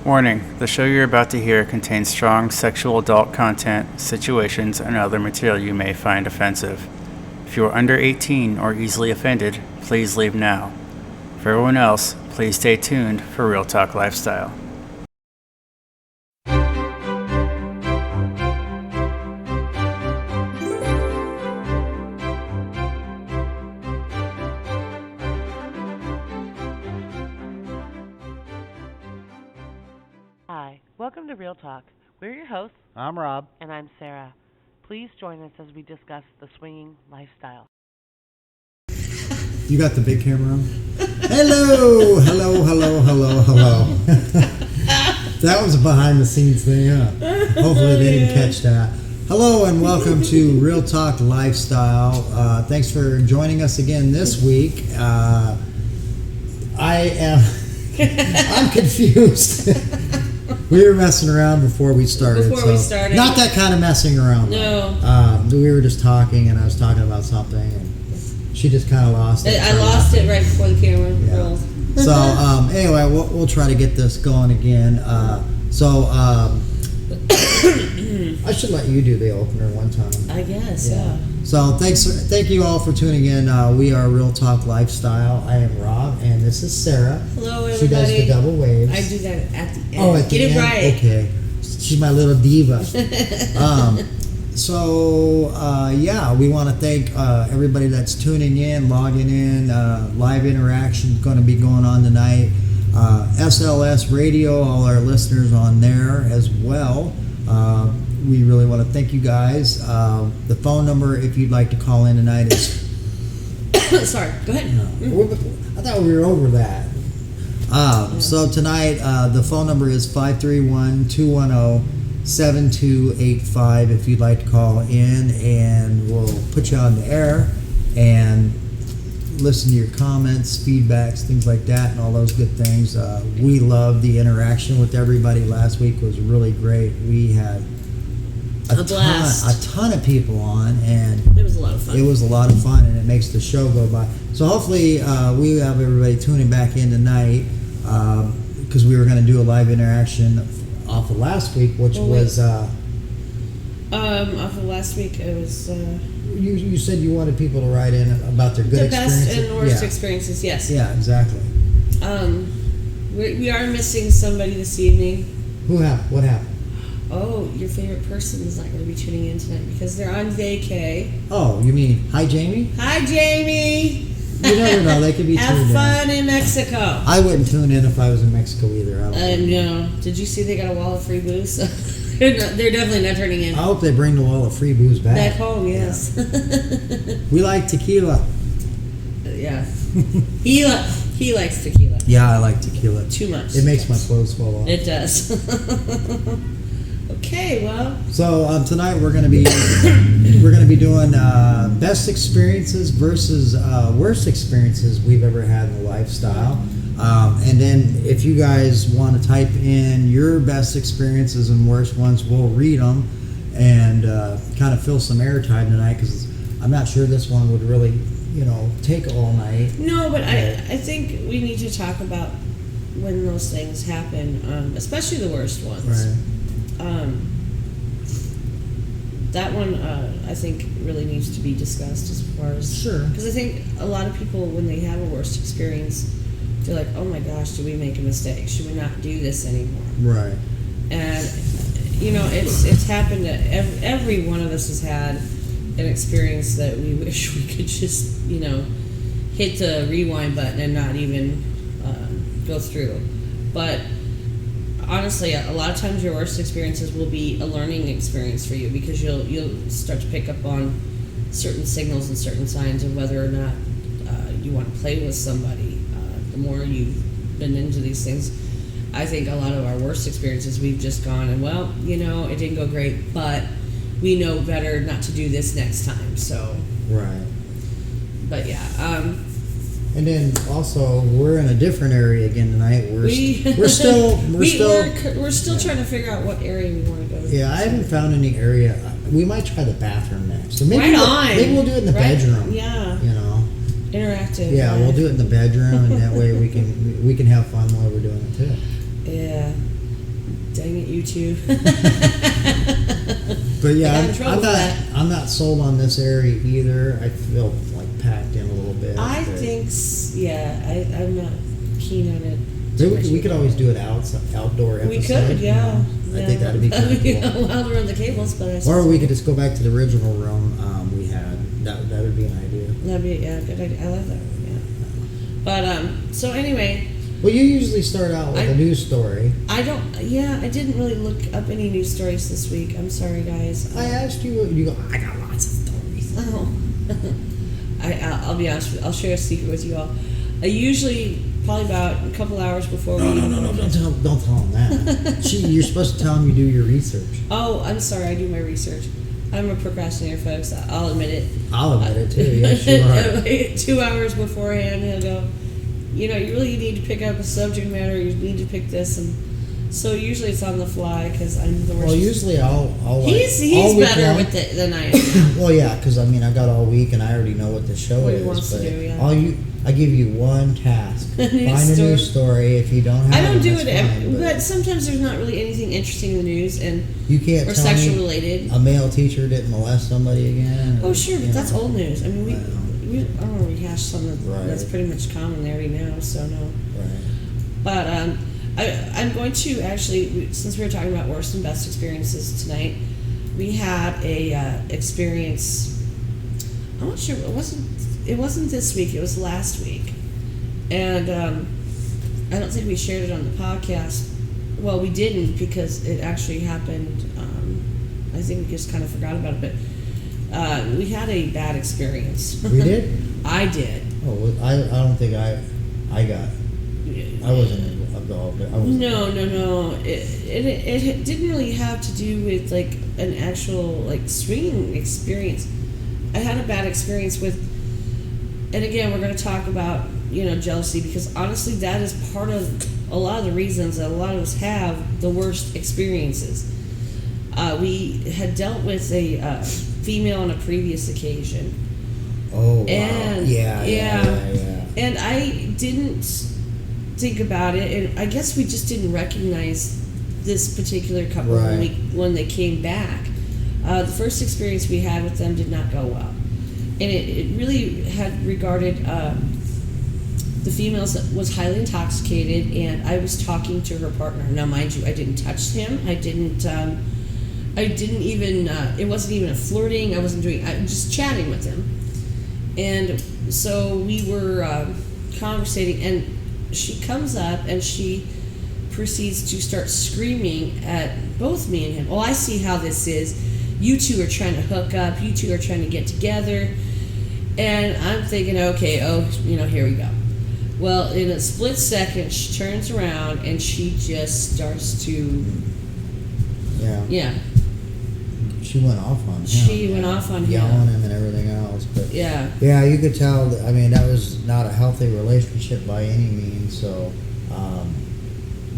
Warning, the show you're about to hear contains strong sexual adult content, situations, and other material you may find offensive. If you are under 18 or easily offended, please leave now. For everyone else, please stay tuned for Real Talk Lifestyle. Hi, welcome to Real Talk. We're your hosts. I'm Rob. And I'm Sarah. Please join us as we discuss the swinging lifestyle. You got the big camera on? Hello! That was a behind the scenes thing, huh? Hopefully they didn't catch that. Hello and welcome to Real Talk Lifestyle. Thanks for joining us again this week. I'm confused. We were messing around before we started. Not that kind of messing around. No. We were just talking, and I was talking about something, and she just kind of lost it. I lost it right before the camera rolled. So anyway, we'll try to get this going again. I should let you do the opener one time. I guess, yeah. So thank you all for tuning in. We are Real Talk Lifestyle. I am Rob, and this is Sarah. Hello, everybody. She does the double waves. I do that at the end. Oh, at the end? Get it right. Okay. She's my little diva. We want to thank everybody that's tuning in, logging in. Live interaction is going to be going on tonight. SLS Radio, all our listeners on there as well. We really want to thank you guys. The phone number, if you'd like to call in tonight, is... Sorry, go ahead. I thought we were over that. So tonight, the phone number is 531-210-7285 if you'd like to call in, and we'll put you on the air and listen to your comments, feedbacks, things like that, and all those good things. We love the interaction with everybody. Last week was really great. We had a ton of people on, and it was a lot of fun. And it makes the show go by. So hopefully we have everybody tuning back in tonight, because we were going to do a live interaction off of last week, which was off of last week. It was you said you wanted people to write in about their good experiences. Best and worst experiences. Yes. Yeah, exactly. We are missing somebody this evening. What happened? Oh, your favorite person is not going to be tuning in tonight because they're on vacay. Oh, you mean hi, Jamie? Hi, Jamie. You never know. They could be tuned in. Have fun in Mexico. I wouldn't tune in if I was in Mexico either. No. Did you see they got a wall of free booze? They're definitely not turning in. I hope they bring the wall of free booze back. Back home, yes. Yeah. We like tequila. Yeah. He likes tequila. Yeah, I like tequila. Too much. It makes my clothes fall off. It does. Okay, well. So tonight we're going to be doing best experiences versus worst experiences we've ever had in the lifestyle. And then if you guys want to type in your best experiences and worst ones, we'll read them and kind of fill some airtime tonight, because I'm not sure this one would really, take all night. No, but I think we need to talk about when those things happen, especially the worst ones. Right. That one, I think, really needs to be discussed as far as... Sure. Because I think a lot of people, when they have a worst experience, they're like, oh my gosh, did we make a mistake? Should we not do this anymore? Right. And, it's happened to... Every one of us has had an experience that we wish we could just, hit the rewind button and not even go through. But... honestly, a lot of times your worst experiences will be a learning experience for you, because you'll start to pick up on certain signals and certain signs of whether or not you want to play with somebody. The more you've been into these things, I think a lot of our worst experiences, we've just gone and, it didn't go great, but we know better not to do this next time. So right. But yeah. And then also, we're in a different area again tonight. We're still trying to figure out what area we want to go to. Yeah, I haven't found any area. We might try the bathroom next. So maybe maybe we'll do it in the bedroom. Yeah. Interactive. Yeah, we'll do it in the bedroom, and that way we can have fun while we're doing it too. Yeah. Dang it, you two. But yeah, I got in trouble for that. I'm not sold on this area either. I feel like packed in a little bit. I but think, I'm not keen on it. we could always do it outdoor episode. We could, yeah. I think that'd be kind of cool. I'll run the cables, but I Or suppose we could just go back to the original room we had. That would be an idea. That'd be, good idea. I love that one, yeah. But, so anyway. Well, you usually start out with a news story. I didn't really look up any news stories this week. I'm sorry, guys. I asked you, you go, I got lots of stories. Oh. I'll be honest with you. I'll share a secret with you all. I usually, probably about a couple hours before No, don't tell them that. You're supposed to tell them you do your research. Oh, I'm sorry, I do my research. I'm a procrastinator, folks. I'll admit it. I'll admit it too, yes you are. 2 hours beforehand, he'll go, you really need to pick up a subject matter, you need to pick this, and so usually it's on the fly, because I'm the worst. Well, usually I'll He's better with it than I am. Well, yeah, because I got all week, and I already know what the show What he is. wants to do, yeah. I give you one task. A news Find a news story. If you don't have I don't do that's it, fine, but sometimes there's not really anything interesting in the news, and you can't or tell sexual me related. a male teacher didn't molest somebody again. Oh, sure, but that's old news. I mean, I don't want to rehash something that's Right. pretty much common already now, so no. Right. But I'm going to actually, since we were talking about worst and best experiences tonight, we had a experience. I'm not sure, it wasn't this week, it was last week, and I don't think we shared it on the podcast. Well, we didn't, because it actually happened. I think we just kind of forgot about it, but we had a bad experience. We did? I did. Oh, well, I don't think I got. I wasn't involved. I wasn't. No. It didn't really have to do with like an actual swinging experience. I had a bad experience with, and again, we're going to talk about jealousy, because honestly, that is part of a lot of the reasons that a lot of us have the worst experiences. We had dealt with a female on a previous occasion. Oh, wow. And Yeah. And I didn't think about it, and I guess we just didn't recognize this particular couple when they came back. The first experience we had with them did not go well, and it really had regarded the female was highly intoxicated, and I was talking to her partner. Now, mind you, I didn't touch him. I didn't even. It wasn't even a flirting. I was just chatting with him, and so we were conversating, and she comes up and she proceeds to start screaming at both me and him. Oh, I see how this is. You two are trying to hook up. You two are trying to get together. And I'm thinking, okay, here we go. Well, in a split second, she turns around and she just starts to... Yeah. She went off on him. She went off on him. Yelling him and everything else. But yeah. Yeah, you could tell, that was not a healthy relationship by any means, so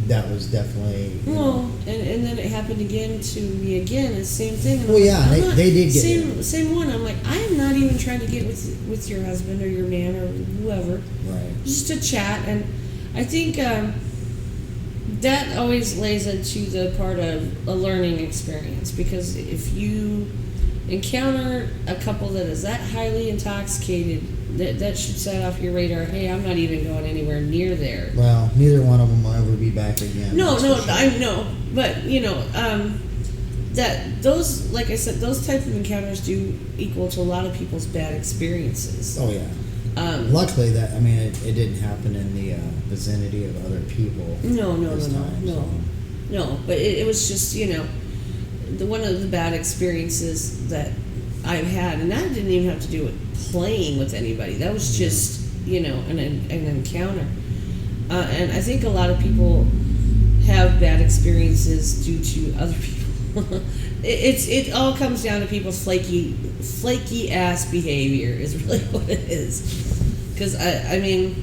that was definitely... Well, and then it happened again to me again, the same thing. And well, yeah, they did get... Same one. I'm like, I am not even trying to get with your husband or your man or whoever. Right. Just to chat, and I think... that always lays into the part of a learning experience, because if you encounter a couple that is that highly intoxicated, that should set off your radar. Hey, I'm not even going anywhere near there. Well, neither one of them will ever be back again. No, I know, but that those, like I said, those type of encounters do equal to a lot of people's bad experiences. Oh yeah. Luckily, that it didn't happen in the vicinity of other people. No. But it was just one of the bad experiences that I've had, and that didn't even have to do with playing with anybody. That was just an encounter, and I think a lot of people have bad experiences due to other people. It all comes down to people's flaky ass behavior is really what it is. Because I'm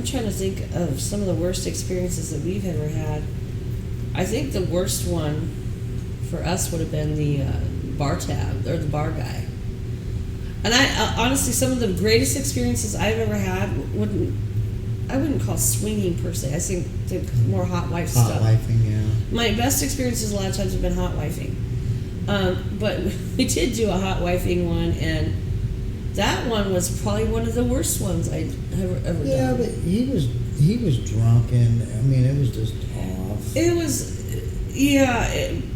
trying to think of some of the worst experiences that we've ever had. I think the worst one for us would have been the bar tab or the bar guy. And I honestly, some of the greatest experiences I've ever had I wouldn't call swinging per se. I think more hot wife Hot stuff. wifing, yeah. My best experiences a lot of times have been hot wifing. But we did do a hot wifing one, and that one was probably one of the worst ones I'd ever Yeah, done. but he was drunk, and I mean, it was just off. It was, yeah,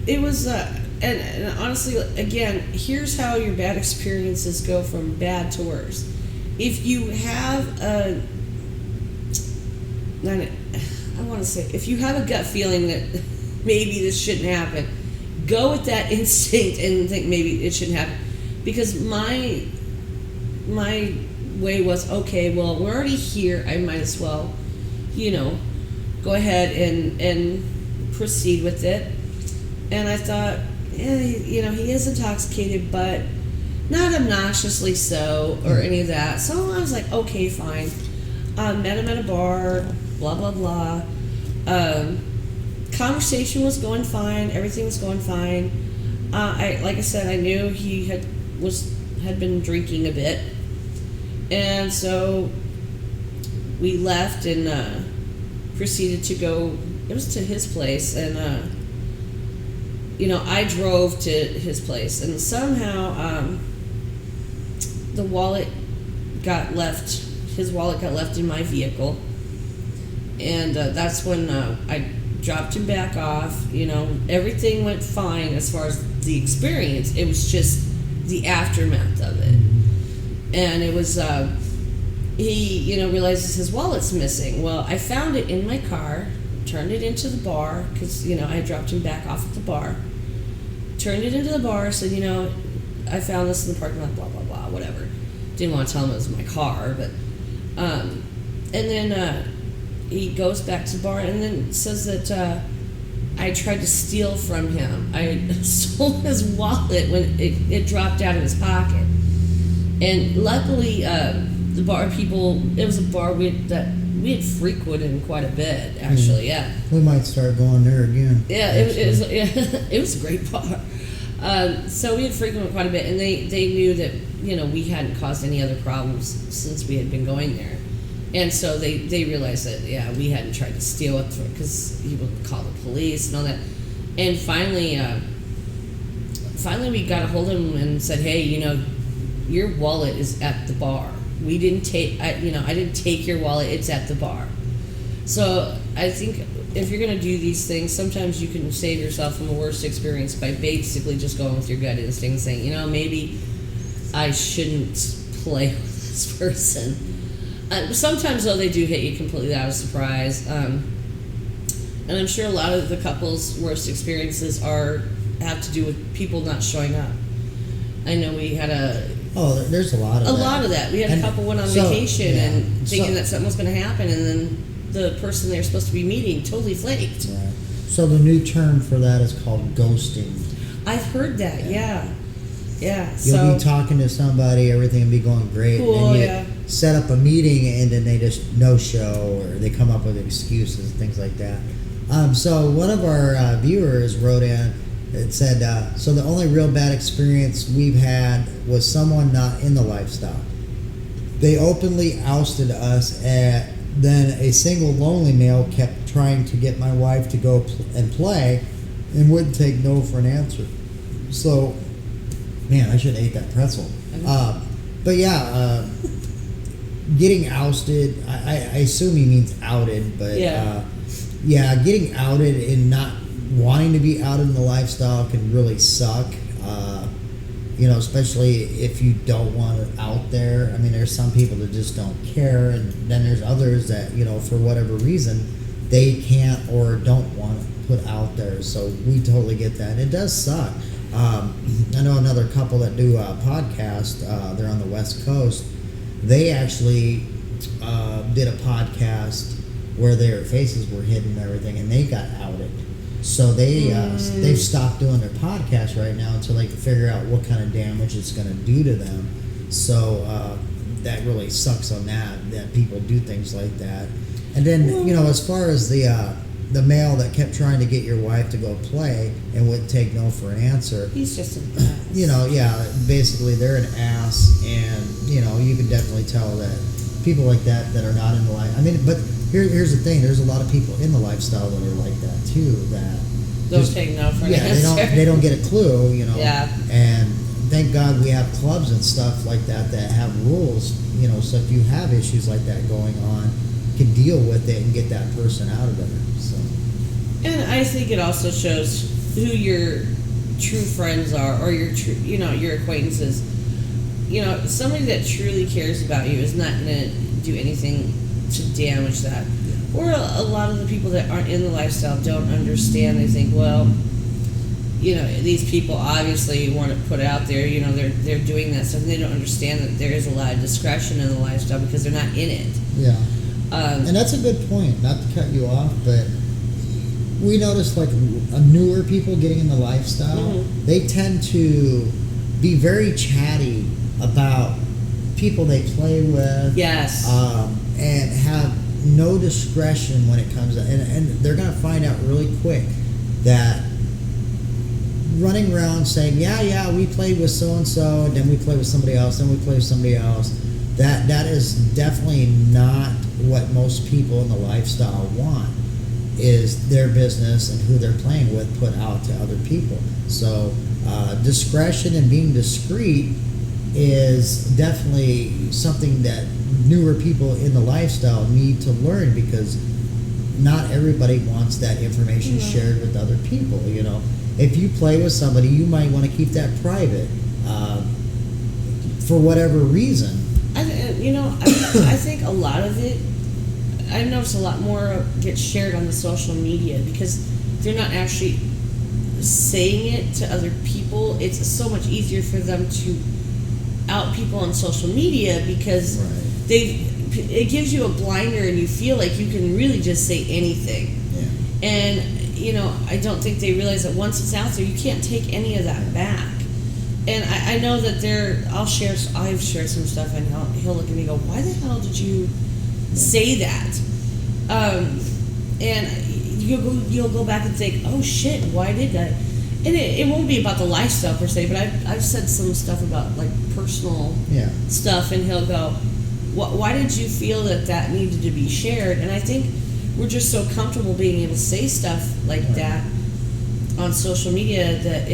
it was, and honestly, again, here's how your bad experiences go from bad to worse. If you have if you have a gut feeling that maybe this shouldn't happen, go with that instinct and think maybe it shouldn't happen. Because my way was, okay, well, we're already here, I might as well, go ahead and proceed with it. And I thought, he is intoxicated, but not obnoxiously so, or any of that. So I was like, okay, fine. Met him at a bar, blah, blah, blah. Conversation was going fine. Everything was going fine. Like I said, I knew he had been drinking a bit. And so we left and proceeded to go. It was to his place, and I drove to his place, and somehow the wallet got left. His wallet got left in my vehicle, and that's when I dropped him back off. Everything went fine as far as the experience. It was just the aftermath of it. And it was, he, realizes his wallet's missing. Well, I found it in my car, turned it into the bar, because, I dropped him back off at the bar. Turned it into the bar, said, I found this in the parking lot, blah, blah, blah, whatever. Didn't want to tell him it was my car, but, and then he goes back to the bar and then says that I tried to steal from him. I stole his wallet when it dropped out of his pocket. And luckily, the bar people, it was a bar we had frequented quite a bit, actually, yeah. We might start going there again. Yeah, it was a great bar. So we had frequented quite a bit, and they knew that, we hadn't caused any other problems since we had been going there. And so they realized that, yeah, we hadn't tried to steal it because he would call the police and all that. And finally we got a hold of him and said, hey, your wallet is at the bar. We didn't take, I didn't take your wallet. It's at the bar. So I think if you're going to do these things, sometimes you can save yourself from a worse experience by basically just going with your gut instinct and saying, maybe I shouldn't play with this person. Sometimes, though, they do hit you completely out of surprise. And I'm sure a lot of the couple's worst experiences have to do with people not showing up. I know we had there's a lot of that. We had a couple went on vacation and thinking that something was going to happen, and then the person they're supposed to be meeting totally flaked. Right. So the new term for that is called ghosting. I've heard that, yeah. You'll be talking to somebody, everything will be going great, cool, and you set up a meeting, and then they just no-show, or they come up with excuses and things like that. So one of our viewers wrote in, it said, so the only real bad experience we've had was someone not in the lifestyle. They openly ousted us, then a single lonely male kept trying to get my wife to go and play and wouldn't take no for an answer. So, man, I should have ate that pretzel. But yeah, getting ousted, I assume he means outed, but getting outed and not wanting to be outed in the lifestyle can really suck. Especially if you don't want it out there. I mean, there's some people that just don't care, and then there's others that, for whatever reason, they can't or don't want to put out there. So we totally get that. It does suck. I know another couple that do a podcast. They're on the West Coast. They actually did a podcast where their faces were hidden and everything, and they got outed. So they've stopped doing their podcast right now until they can figure out what kind of damage it's going to do to them. So that really sucks on that people do things like that. And then as far as the male that kept trying to get your wife to go play and wouldn't take no for an answer, he's just an ass. Basically they're an ass, and you can definitely tell that people like that are not in the life. I mean, but here's the thing. There's a lot of people in the lifestyle that are like that too. That Don't take no for an answer. they don't get a clue, you know. Yeah. And thank God we have clubs and stuff like that have rules, you know. So if you have issues like that going on, you can deal with it and get that person out of there. So. And I think it also shows who your true friends are, or your true, you know, your acquaintances. You know, somebody that truly cares about you is not going to do anything to damage that. Or a lot of the people that aren't in the lifestyle don't understand. They think, well, you know, these people obviously want to put it out there. You know, they're doing that stuff. And they don't understand that there is a lot of discretion in the lifestyle because they're not in it. Yeah. And that's a good point. Not to cut you off, but we notice like newer people getting in the lifestyle, mm-hmm. they tend to be very chatty about people they play with. Yes. And have no discretion when it comes to, and they're going to find out really quick that running around saying, yeah, we played with so-and-so, and then we play with somebody else, then we play with somebody else, that is definitely not what most people in the lifestyle want, is their business and who they're playing with put out to other people. So discretion and being discreet is definitely something that newer people in the lifestyle need to learn, because not everybody wants that information shared with other people. You know, if you play with somebody, you might want to keep that private for whatever reason. I think a lot of it, I've noticed a lot more gets shared on the social media because they're not actually saying it to other people. It's so much easier for them to out people on social media because it gives you a blinder and you feel like you can really just say anything. Yeah. And you know, I don't think they realize that once it's out there, you can't take any of that back. And I know that I've shared some stuff, and he'll look at me and go, "Why the hell did you say that?" And you'll go back and think, "Oh shit, why did I?" And it won't be about the lifestyle per se, but I've said some stuff about like personal stuff, and he'll go, "Why did you feel that needed to be shared?" And I think we're just so comfortable being able to say stuff like that on social media that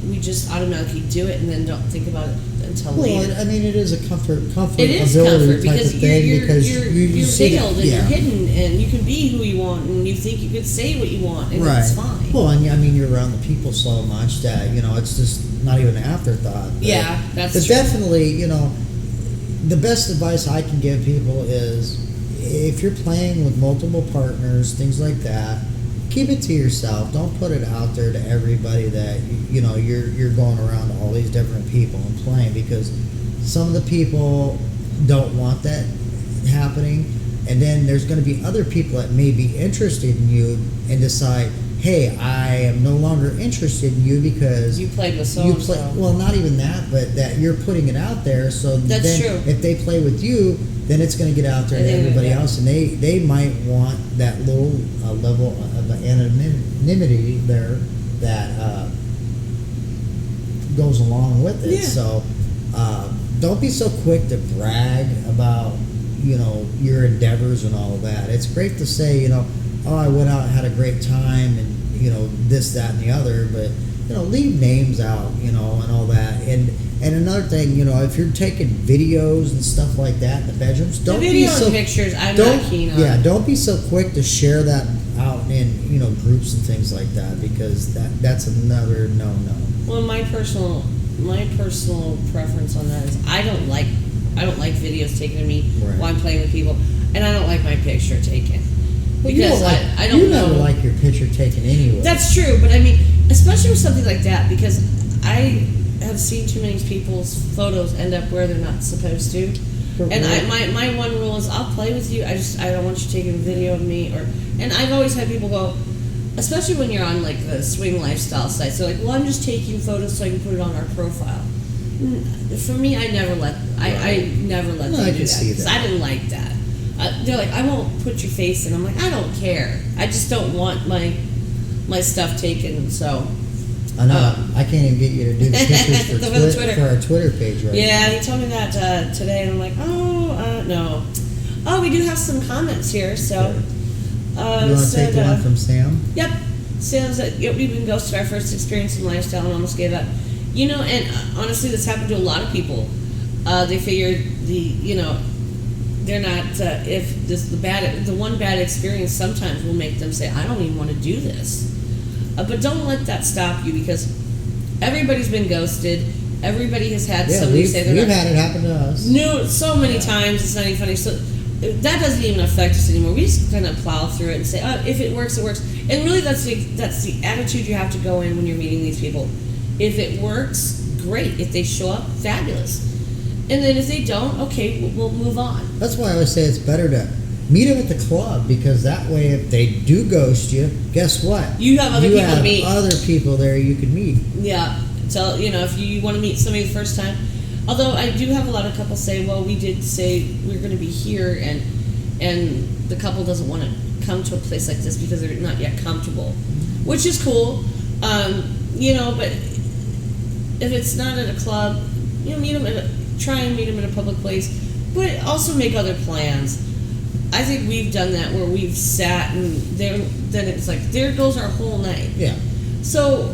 we just automatically do it and then don't think about it until later. Well, I mean, it is a comfort it is ability comfort type because of thing, you're see veiled and yeah. you're hidden and you can be who you want and you think you can say what you want and it's fine. Well, and I mean, you're around the people so much that, you know, it's just not even an afterthought. But, yeah, that's but true. definitely, you know, the best advice I can give people is if you're playing with multiple partners, things like that, keep it to yourself. Don't put it out there to everybody that you know you're going around to all these different people and playing, because some of the people don't want that happening, and then there's going to be other people that may be interested in you and decide, hey, I am no longer interested in you because you played with so-and-so. Well, not even that, but that you're putting it out there. So that's then true. If they play with you, then it's going to get out there to everybody else, and they might want that little level of anonymity there that goes along with it. Yeah. So don't be so quick to brag about, you know, your endeavors and all of that. It's great to say, you know, oh, I went out and had a great time and, you know, this, that, and the other, but, you know, leave names out, you know, and all that. And another thing, you know, if you're taking videos and stuff like that in the bedrooms, don't be so... and pictures, I'm not keen on. Yeah, don't be so quick to share that out in, you know, groups and things like that, because that's another no-no. Well, my personal preference on that is I don't like videos taken of me while I'm playing with people, and I don't like my picture taken. Well, because I don't know. You never like your picture taken anyway. That's true, but I mean, especially with something like that, because I have seen too many people's photos end up where they're not supposed to. And my one rule is I'll play with you. I don't want you taking a video of me. And I've always had people go, especially when you're on like the swing lifestyle sites, they're like, well, I'm just taking photos so I can put it on our profile. For me, I never let them do that because I didn't like that. They're like, I won't put your face in. I'm like, I don't care. I just don't want my stuff taken. So I know. I can't even get you to do the pictures for our Twitter page right now. Yeah, he told me that today, and I'm like, no. Oh, we do have some comments here. So, You want to take the one from Sam? Yep. Sam said, we've been ghosted our first experience in lifestyle and almost gave up. You know, and honestly, this happened to a lot of people. They figured they're not. If the one bad experience sometimes will make them say, I don't even want to do this. But don't let that stop you, because everybody's been ghosted. Everybody has had somebody say they're we've had it happen to us. No, so many times. It's not even funny. So that doesn't even affect us anymore. We just kind of plow through it and say, oh, if it works, it works. And really, that's the attitude you have to go in when you're meeting these people. If it works, great. If they show up, fabulous. And then if they don't, okay, we'll move on. That's why I always say it's better to meet them at the club, because that way, if they do ghost you, guess what? You have other people to meet. You have other people there you can meet. Yeah. So, if you want to meet somebody the first time. Although I do have a lot of couples say, well, we did say we're going to be here, and the couple doesn't want to come to a place like this because they're not yet comfortable, which is cool. But if it's not at a club, meet them try and meet them in a public place, but also make other plans. I think we've done that where we've sat and then it's like, there goes our whole night. Yeah. So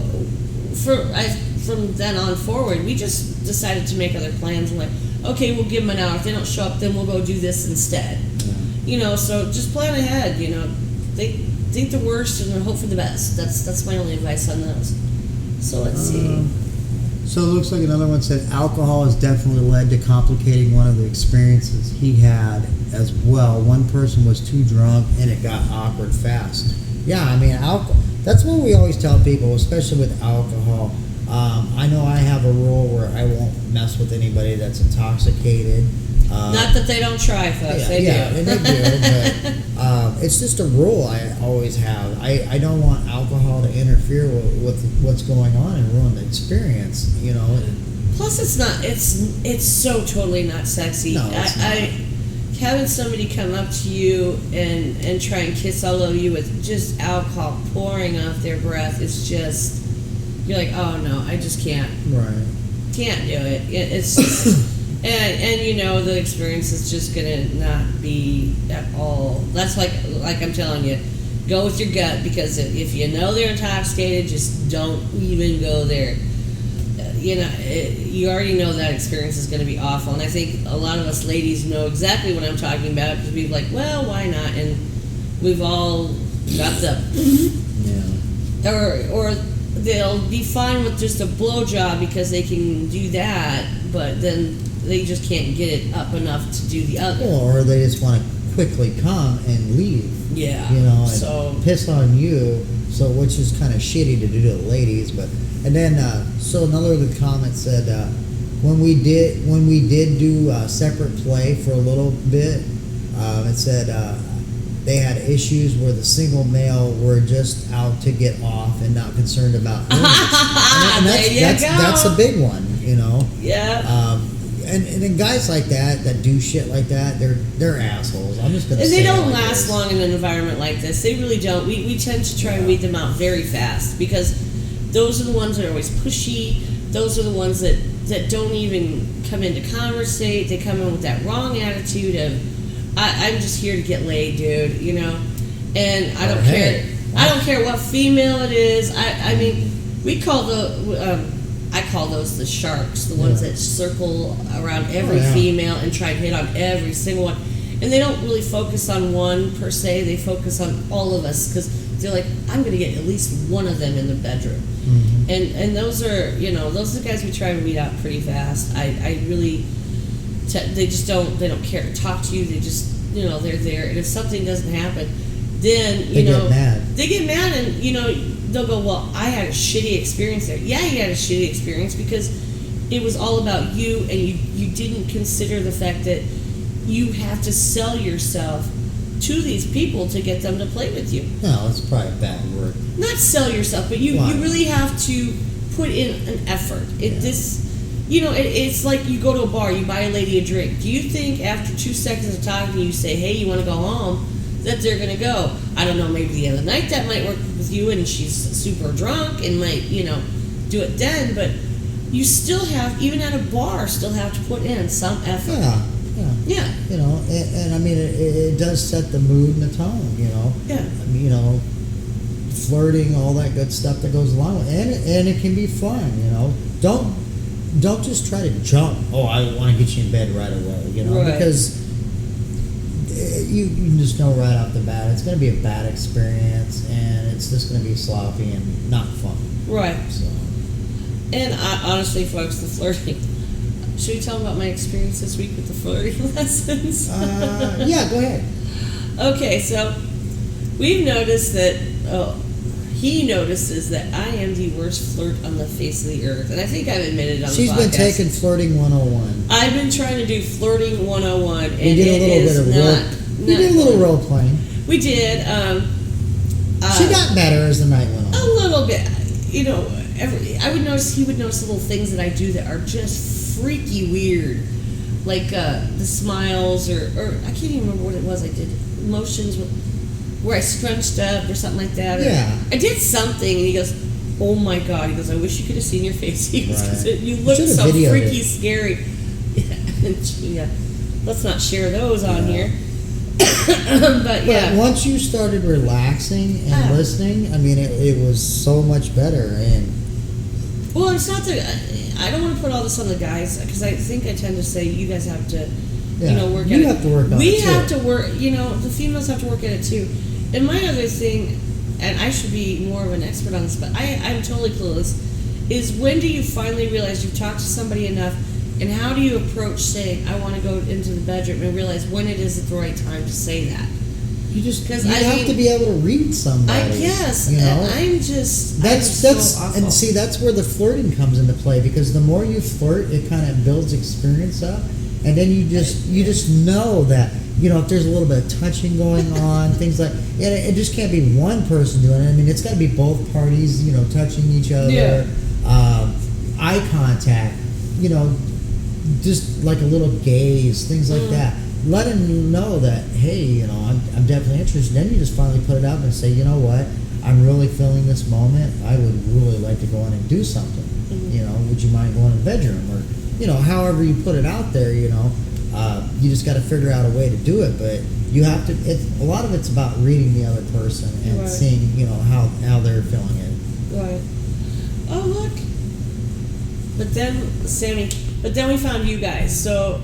from then on forward, we just decided to make other plans. We're like, okay, we'll give them an hour. If they don't show up, then we'll go do this instead. Yeah. So just plan ahead. Think the worst and hope for the best. That's my only advice on those. So let's see. So it looks like another one said alcohol has definitely led to complicating one of the experiences he had as well. One person was too drunk and it got awkward fast. Yeah, alcohol. That's what we always tell people, especially with alcohol. I know I have a rule where I won't mess with anybody that's intoxicated. Not that they don't try, folks. They do. And they do, but it's just a rule I always have. I don't want alcohol to interfere with what's going on and ruin the experience, Plus, it's so totally not sexy. No, it's not. Having somebody come up to you and try and kiss all over you with just alcohol pouring off their breath is just, you're like, oh no, I just can't. Right. Can't do it. It's just, and the experience is just gonna not be at all. That's like I'm telling you, go with your gut, because if you know they're intoxicated, just don't even go there. You already know that experience is going to be awful, and I think a lot of us ladies know exactly what I'm talking about, because we're like, well, why not? And we've all got the or they'll be fine with just a blowjob because they can do that, but then they just can't get it up enough to do the other. Or they just want to quickly come and leave. Yeah. And piss on you. So, which is kind of shitty to do to the ladies, but. And then, so another of the comments said, when we did do separate play for a little bit, it said they had issues where the single male were just out to get off and not concerned about and that's a big one, Yeah. And then guys like that do shit like that, they're assholes. I'm just gonna say. And they don't last long in an environment like this. They really don't. We tend to try and weed them out very fast, because those are the ones that are always pushy. Those are the ones that don't even come in to conversate. They come in with that wrong attitude of, I'm just here to get laid, dude, And I don't care. I don't care what female it is. We call I call those the sharks, the ones that circle around every female and try to hit on every single one. And they don't really focus on one per se. They focus on all of us, because they're like, I'm going to get at least one of them in the bedroom. Mm-hmm. And those are the guys we try to weed out pretty fast. I really, they just don't care to talk to you. They just, they're there. And if something doesn't happen, then, they get mad. They get mad, and, they'll go, well, I had a shitty experience there. Yeah, you had a shitty experience because it was all about you, and you didn't consider the fact that you have to sell yourself to these people to get them to play with you. No, that's probably a bad word. Not sell yourself, but you really have to put in an effort. It's like you go to a bar, you buy a lady a drink. Do you think after 2 seconds of talking, you say, hey, you want to go home, that they're going to go? I don't know, maybe the other night that might work with you, and she's super drunk and might, do it then, but you still have, even at a bar, still have to put in some effort. Yeah. Yeah. You know, and I mean, it does set the mood and the tone, you know. Yeah. I mean, you know, flirting, all that good stuff that goes along with it. And it can be fun, you know. Don't just try to jump. Oh, I want to get you in bed right away, you know, Right. because you can just know right off the bat it's going to be a bad experience, and it's just going to be sloppy and not fun. Right. So, And honestly, folks, the flirting. Should we tell them about my experience this week with the flirting lessons? yeah, go ahead. Okay, so we've noticed that, he notices that I am the worst flirt on the face of the earth. And I think I've admitted on She's the podcast. been taking Flirting 101. I've been trying to do Flirting 101. And We did a little bit of role. We did a little role playing. We did. She got better as the night went A on. little bit. You know, he would notice little things that I do that are just freaky weird. Like the smiles, or I can't even remember what it was I did. Motions where I scrunched up or something like that. Or Yeah. I did something, and he goes, "Oh my God!" He goes, "I wish you could have seen your face." He goes, Right. 'Cause you look Should've so videoed freaky it. scary. Yeah. Let's not share those on here. But yeah. But once you started relaxing and Ah. listening, I mean, it was so much better. And Well, it's not that I don't want to put all this on the guys, because I think I tend to say you guys have to, Yeah, work you at it. have to work on We it, too. have to work. The females have to work at it too. And my other thing, and I should be more of an expert on this, but I'm totally clueless, is when do you finally realize you've talked to somebody enough, and how do you approach saying, I want to go into the bedroom, and realize when it is the right time to say that? you just 'Cause you I have mean, to be able to read somebody. I guess. you know. I'm just. That's so awful. and see, that's where the flirting comes into play, because the more you flirt, it kind of builds experience up, and then you just know that, you know, if there's a little bit of touching going on, things like, and it just can't be one person doing it. I mean, it's got to be both parties, you know, touching each other, Yeah. eye contact, you know, just like a little gaze, things like that. Let him know that, hey, you know, I'm definitely interested. Then you just finally put it out and say, you know what, I'm really feeling this moment. I would really like to go in and do something. You know, would you mind going in the bedroom? Or, you know, however you put it out there, you know, you just got to figure out a way to do it. But you have to, a lot of it's about reading the other person and Right. seeing, you know, how they're feeling it. Right. Oh, look. But then, Sammy, we found you guys. So,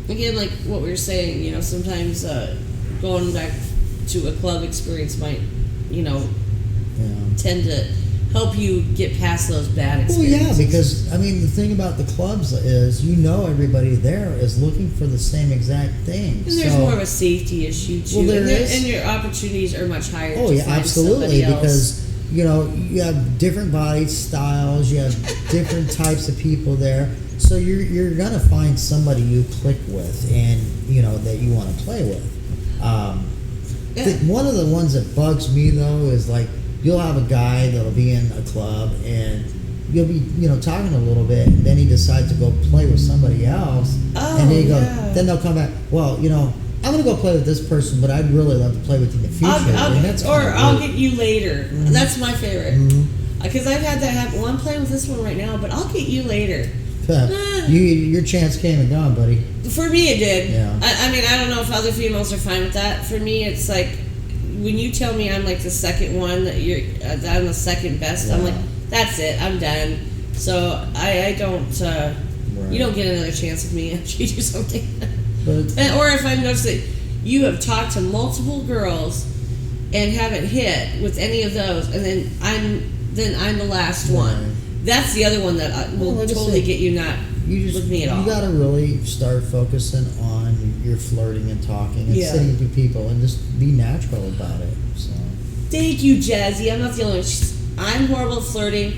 again, like what we were saying, sometimes going back to a club experience might, Yeah. tend to help you get past those bad Well, experiences. yeah, because I mean, the thing about the clubs is, everybody there is looking for the same exact thing. And there's So- more of a safety issue too. Well, there and, is. and your opportunities are much higher. Oh to yeah, find absolutely. somebody else. Because you have different body styles, you have different types of people there, so you're gonna find somebody you click with, and that you want to play with. One of the ones that bugs me though is like, you'll have a guy that'll be in a club and you'll be talking a little bit, and then he decides to go play with somebody else, and then then they'll come back. Well, I'm gonna go play with this person, but I'd really love to play with you in the future. I'll get you later. Mhm. That's my favorite. Mhm. Because I've had that happen. Well, I'm playing with this one right now, but I'll get you later. Your chance came and gone, buddy. For me, it did. Yeah. I mean, I don't know if other females are fine with that. For me, it's like when you tell me I'm like the second one, that I'm the second best. I'm Yeah. like, that's it. I'm done. So I don't. Right. You don't get another chance with me after you do something. But Or if I notice that you have talked to multiple girls and haven't hit with any of those, and then I'm the last one. Right. That's the other one that will Well, like I totally said, get you not with me at all. You got to really start focusing on your flirting and talking and Yeah. sitting with people and just be natural about it. So Thank you, Jazzy. I'm not the only one. I'm horrible at flirting.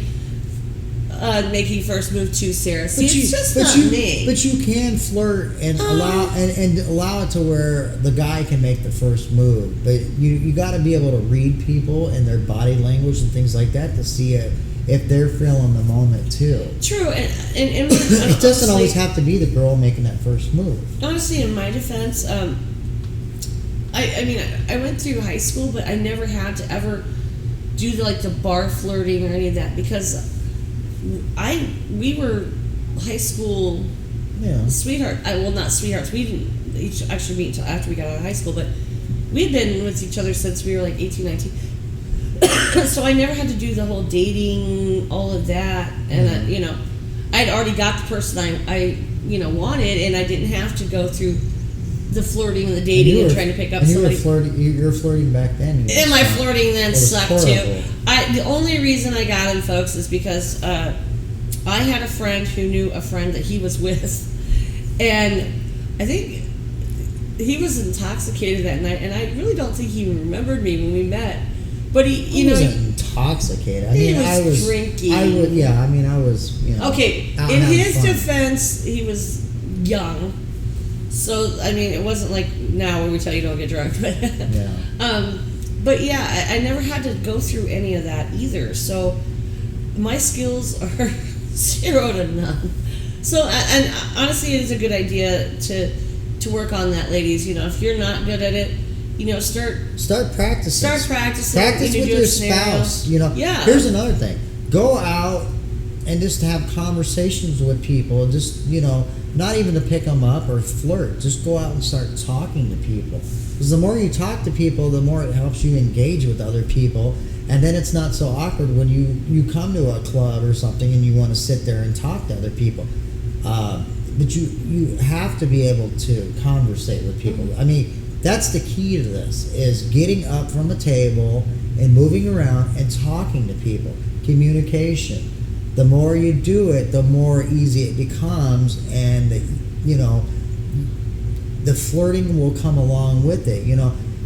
Making first move too, Sarah. See, it's just not me. But you can flirt and allow it to where the guy can make the first move. But you got to be able to read people and their body language and things like that to see if they're feeling the moment too. True, and It doesn't always have to be the girl making that first move. Honestly, in my defense, I mean, I went through high school, but I never had to ever do the bar flirting or any of that, because we were high school Yeah. sweetheart. Well, not sweethearts. We didn't each actually meet until after we got out of high school, but we'd been with each other since we were like 18, 19. So I never had to do the whole dating, all of that, and you know, I'd already got the person I wanted, and I didn't have to go through the flirting and the dating and trying to pick up somebody. You were flirting back then. And my flirting then sucked horrible. too. The only reason I got him, folks, is because I had a friend who knew a friend that he was with, and I think he was intoxicated that night, and I really don't think he remembered me when we met. But he wasn't intoxicated. I he mean, I was drinking. I was. Okay, in his defense, he was young. So, I mean, it wasn't like now where we tell you don't get drunk. But, yeah. But yeah, I never had to go through any of that either. So, my skills are 0 to none. So, and honestly, it is a good idea to work on that, ladies. You know, if you're not good at it, you know, start practicing. Practice with your spouse. You know, yeah. Here's another thing: go out and just have conversations with people. Just not even to pick them up or flirt. Just go out and start talking to people. Because the more you talk to people, the more it helps you engage with other people, and then it's not so awkward when you come to a club or something and you want to sit there and talk to other people. But you have to be able to conversate with people. I mean, that's the key to this, is getting up from a table and moving around and talking to people. Communication. The more you do it, the more easy it becomes, and the flirting will come along with it,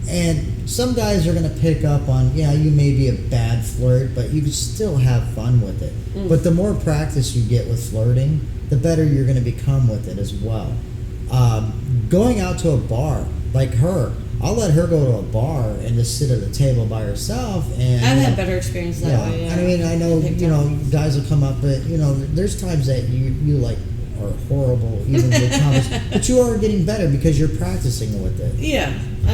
And some guys are going to pick up on, you may be a bad flirt, but you can still have fun with it. But the more practice you get with flirting, the better you're going to become with it as well. Going out to a bar, like her, I'll let her go to a bar and just sit at a table by herself. And I've had better experience that way. Yeah. I mean, I know guys will come up, but there's times that you like are horrible, even with comments, but you are getting better because you're practicing with it. Yeah, I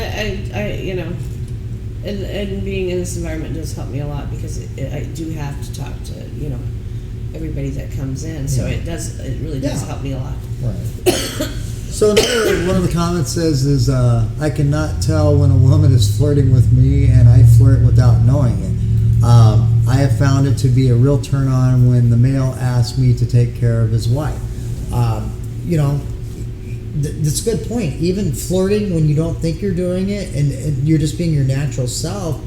and being in this environment does help me a lot, because I do have to talk to everybody that comes in, so it really does help me a lot. Right. So another one of the comments says is, I cannot tell when a woman is flirting with me, and I flirt without knowing it. I have found it to be a real turn on when the male asks me to take care of his wife. That's a good point. Even flirting when you don't think you're doing it and you're just being your natural self,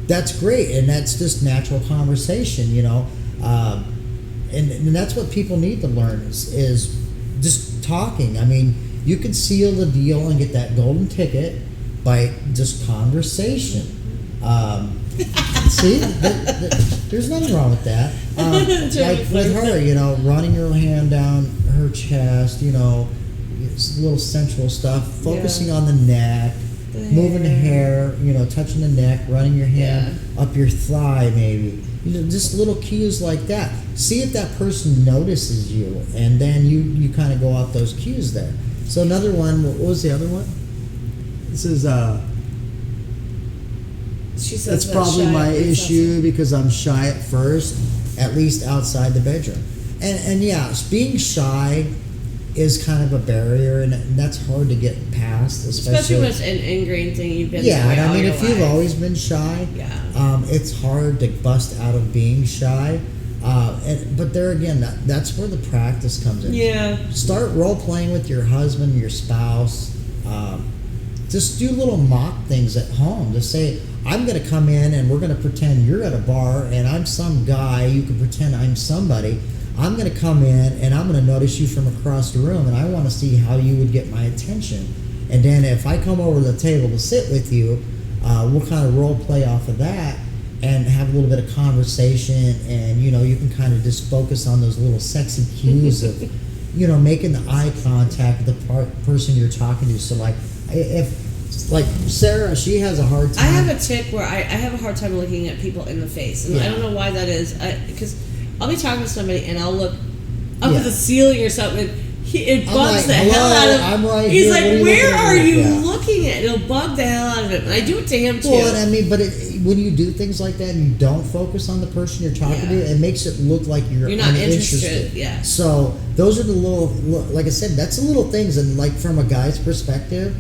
that's great, and that's just natural conversation, and that's what people need to learn is just talking. I mean, you can seal the deal and get that golden ticket by just conversation. See, there's nothing wrong with that. Like with her, running your hand down her chest, it's little sensual stuff, focusing on the neck, moving the hair, touching the neck, running your hand up your thigh maybe. Just little cues like that. See if that person notices you, and then you kind of go off those cues there. So another one, what was the other one? This is she says that's probably my issue because I'm shy at first, at least outside the bedroom. And being shy is kind of a barrier, and that's hard to get past, especially when it's an ingrained thing you've been and I mean, if you've always been shy, it's hard to bust out of being shy. But there again, that's where the practice comes in. Yeah. Start role playing with your husband, your spouse. Just do little mock things at home. Just say, I'm going to come in and we're going to pretend you're at a bar and I'm some guy. You can pretend I'm somebody. I'm going to come in and I'm going to notice you from across the room, and I want to see how you would get my attention. And then if I come over to the table to sit with you, we'll kind of role play off of that and have a little bit of conversation, and you can kind of just focus on those little sexy cues of making the eye contact with the person you're talking to. So if Sarah, she has a hard time. I have a tick where I have a hard time looking at people in the face, and I don't know why that is, because I'll be talking to somebody and I'll look up at the ceiling or something, and It I'm bugs like, the hell out of him. I'm right He's here. like, What are you where looking are at? you Yeah. looking at? It'll bug the hell out of him. And I do it to him too. Well, and I mean, but when you do things like that and you don't focus on the person you're talking Yeah. to, it makes it look like you're You're not uninterested. interested, yeah. So those are the little, like I said, that's the little things. And like from a guy's perspective,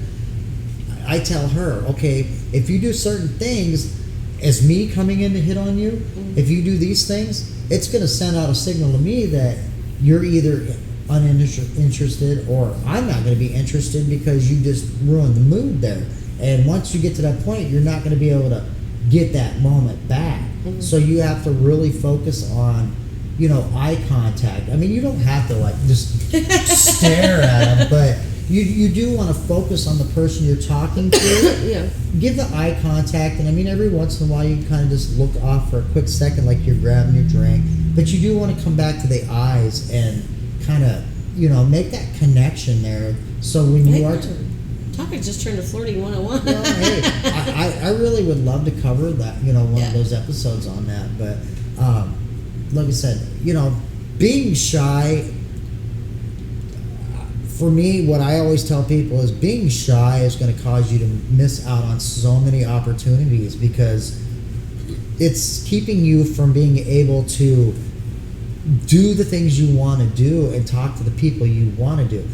I tell her, okay, if you do certain things, as me coming in to hit on you, if you do these things, it's going to send out a signal to me that you're either uninterested or I'm not going to be interested because you just ruined the mood there. And once you get to that point, you're not going to be able to get that moment back. So you have to really focus on, eye contact. I mean, you don't have to like just stare at them, but you do want to focus on the person you're talking to. Yeah. Give the eye contact, and I mean, every once in a while you kind of just look off for a quick second like you're grabbing your drink, but you do want to come back to the eyes and kind of, make that connection there. So when you are... Topic just turned to flirting 101. Well, hey, I really would love to cover that, one of those episodes on that. But like I said, being shy, for me, what I always tell people is being shy is going to cause you to miss out on so many opportunities because it's keeping you from being able to do the things you want to do and talk to the people you want to do.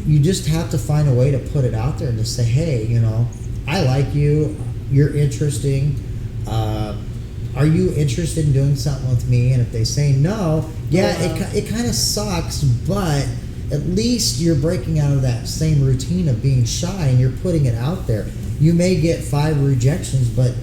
You just have to find a way to put it out there and just say, hey, I like you, you're interesting, are you interested in doing something with me? And if they say no, it kind of sucks, but at least you're breaking out of that same routine of being shy and you're putting it out there. You may get 5 rejections, but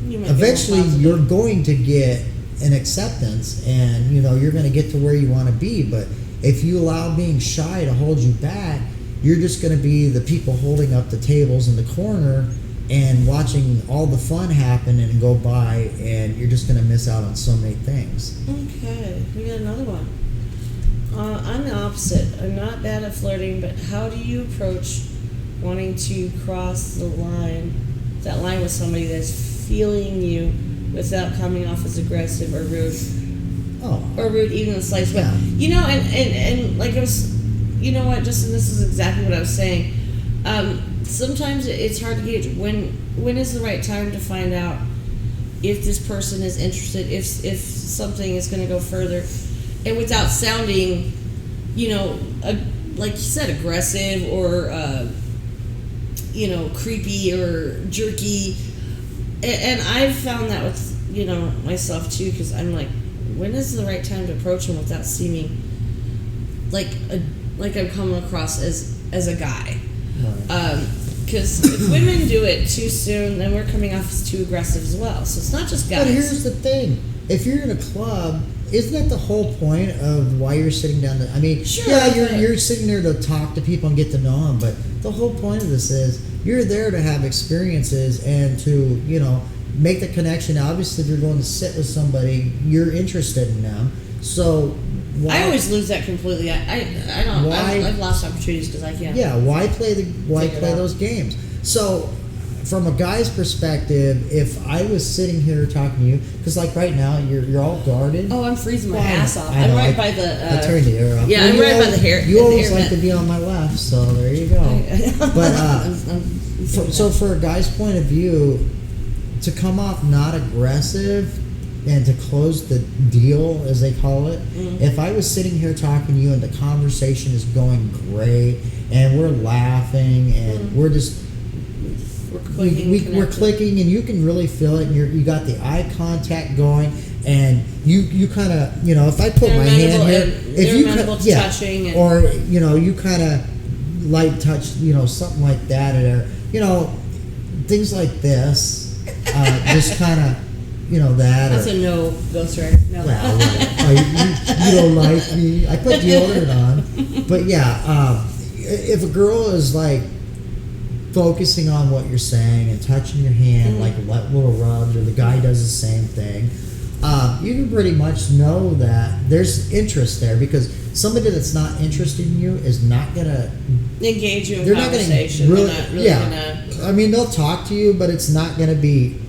eventually you're going to get an acceptance and you're going to get to where you want to be. But if you allow being shy to hold you back, you're just going to be the people holding up the tables in the corner and watching all the fun happen and go by, and you're just going to miss out on so many things. Okay, we got another one. I'm the opposite. I'm not bad at flirting, but how do you approach wanting to cross that line with somebody that's feeling you without coming off as aggressive or rude? Or rude even in the slightest way. And like I was, you know what, Justin, this is exactly what I was saying. Sometimes it's hard to gauge when is the right time to find out if this person is interested, if something is going to go further, and without sounding, like you said, aggressive or, creepy or jerky. And I've found that with, myself too, because I'm like, when is the right time to approach them without seeming like I'm coming across as a guy? Because if women do it too soon, then we're coming off as too aggressive as well. So it's not just guys. But here's the thing: if you're in a club, isn't that the whole point of why you're sitting down there? I mean, sure, you're sitting there to talk to people and get to know them, but the whole point of this is you're there to have experiences and to make the connection. Obviously, if you're going to sit with somebody, you're interested in them. So I always lose that completely. I don't. I've lost opportunities because I can't. Yeah, why play those games? So, from a guy's perspective, if I was sitting here talking to you, because like right now you're all guarded. Oh, I'm freezing my ass off. I'm right by the. I turned the air off. Yeah, I'm right by the hair. You always like to be on my left, so there you go. But so for a guy's point of view, to come off not aggressive and to close the deal, as they call it, if I was sitting here talking to you and the conversation is going great and we're laughing and we're just we're clicking and you can really feel it and you got the eye contact going and you kind of if I put my hand here, if you touching and or you kind of light touch something like that or things like this, just kind of. That. That's a no, ghostwriter. No. Well, you don't like me. I put deodorant on. But yeah, if a girl is like focusing on what you're saying and touching your hand, like a little rub, or the guy does the same thing, you can pretty much know that there's interest there because somebody that's not interested in you is not going to engage you in conversation. They're not really gonna, I mean, they'll talk to you, but it's not going to be.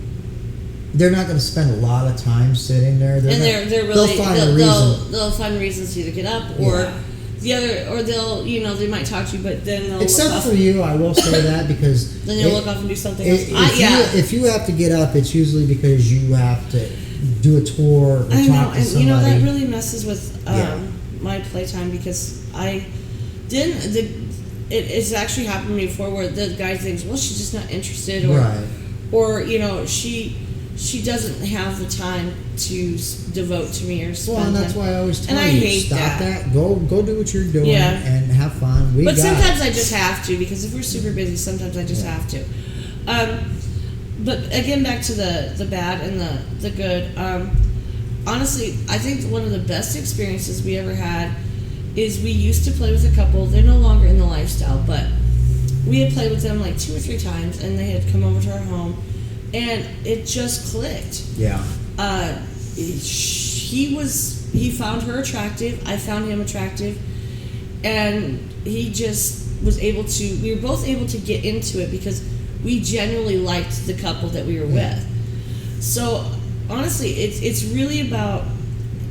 They're not going to spend a lot of time sitting there. They'll find reasons to either get up or the other, or they'll, they might talk to you, but then they'll Except look off. for you, I will say that because Then they'll look off and do something else. If you have to get up, it's usually because you have to do a tour or I talk know, to and somebody. that really messes with my playtime because I didn't. It's actually happened to me before where the guy thinks, well, she's just not interested, or she doesn't have the time to devote to me or spend Well, and that's time. why I always tell And I you, hate stop that. that. Go do what you're doing and have fun. But sometimes I just have to because if we're super busy, sometimes I just have to. But again, back to the bad and the good. Honestly, I think one of the best experiences we ever had is we used to play with a couple. They're no longer in the lifestyle, but we had played with them like 2 or 3 times, and they had come over to our home, and it just clicked. Yeah. He found her attractive. I found him attractive, and he just was able to. We were both able to get into it because we genuinely liked the couple that we were with. So honestly, it's really about,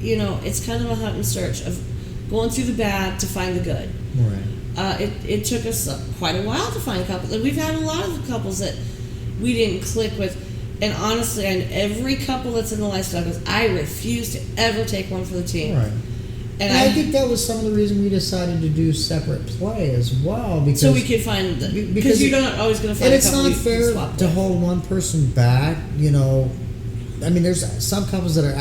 it's kind of a hunt and search of going through the bad to find the good. Right. It took us quite a while to find couples, and we've had a lot of couples that we didn't click with. And honestly, and every couple that's in the lifestyle goes, I refuse to ever take one for the team. Right. And I think that was some of the reason we decided to do separate play as well, because so we could find because you're not always going to find. And it's a couple not fair to hold one person back. I mean, there's some couples that are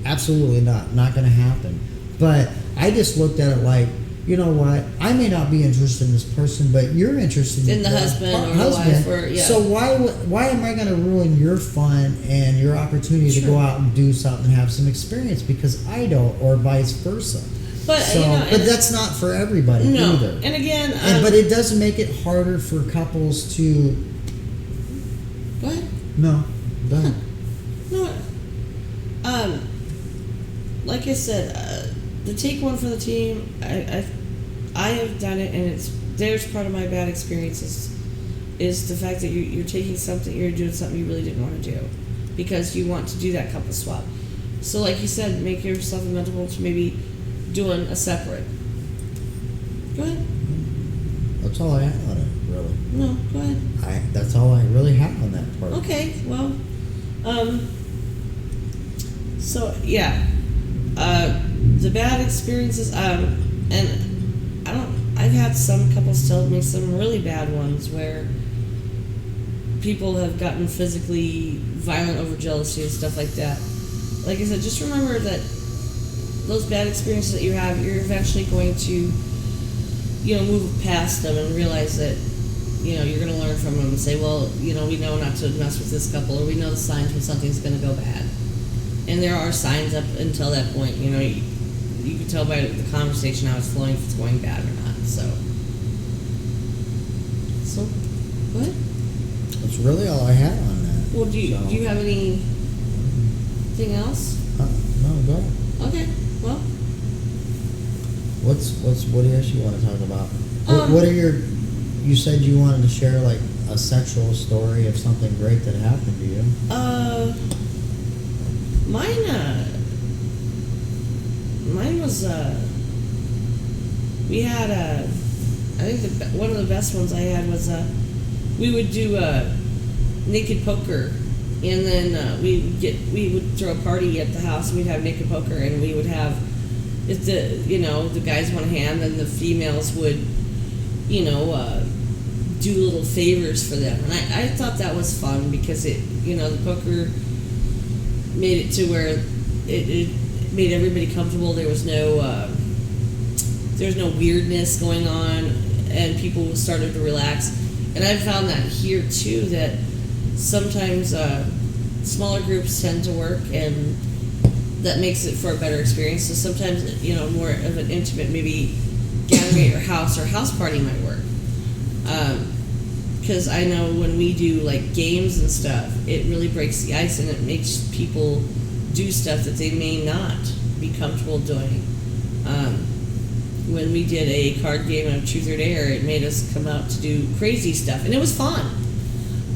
absolutely not going to happen. But I just looked at it like, you know what? I may not be interested in this person, but you're interested in the husband or the wife, or So why am I going to ruin your fun and your opportunity to go out and do something and have some experience because I don't, or vice versa? But but that's not for everybody either. And again, but it does make it harder for couples to. Go ahead. No, go ahead. No. Like I said, the take one for the team. I have done it, and there's part of my bad experiences is the fact that you're taking something, you're doing something you really didn't want to do because you want to do that couple swap. So like you said, make yourself amenable to maybe doing a separate. Go ahead. That's all I have on it, really. No, go ahead. That's all I really have on that part. Okay, well, so yeah, the bad experiences, and I've had some couples tell me some really bad ones where people have gotten physically violent over jealousy and stuff like that. Like I said, just remember that those bad experiences that you have, you're eventually going to, move past them and realize that, you're going to learn from them and say, well, we know not to mess with this couple, or we know the signs when something's going to go bad. And there are signs up until that point, you can tell by the conversation how it's flowing if it's going bad or not. So go ahead. That's really all I had on that. Well, do you have anything else? No, go ahead. Okay, well. What else you want to talk about? What are you said you wanted to share like a sexual story of something great that happened to you. Mine was, we had I think one of the best ones I had was, we would do naked poker, and then we would throw a party at the house, and we'd have naked poker, and we would have, if the guys want a hand, then the females would, do little favors for them, and I thought that was fun because it, the poker made it to where it made everybody comfortable. There was no weirdness going on, and people started to relax. And I've found that here too, that sometimes smaller groups tend to work, and that makes it for a better experience. So sometimes, more of an intimate, maybe gathering at your house or house party might work. Because I know when we do like games and stuff, it really breaks the ice, and it makes people do stuff that they may not be comfortable doing. When we did a card game of Truth or Dare, it made us come out to do crazy stuff, and it was fun.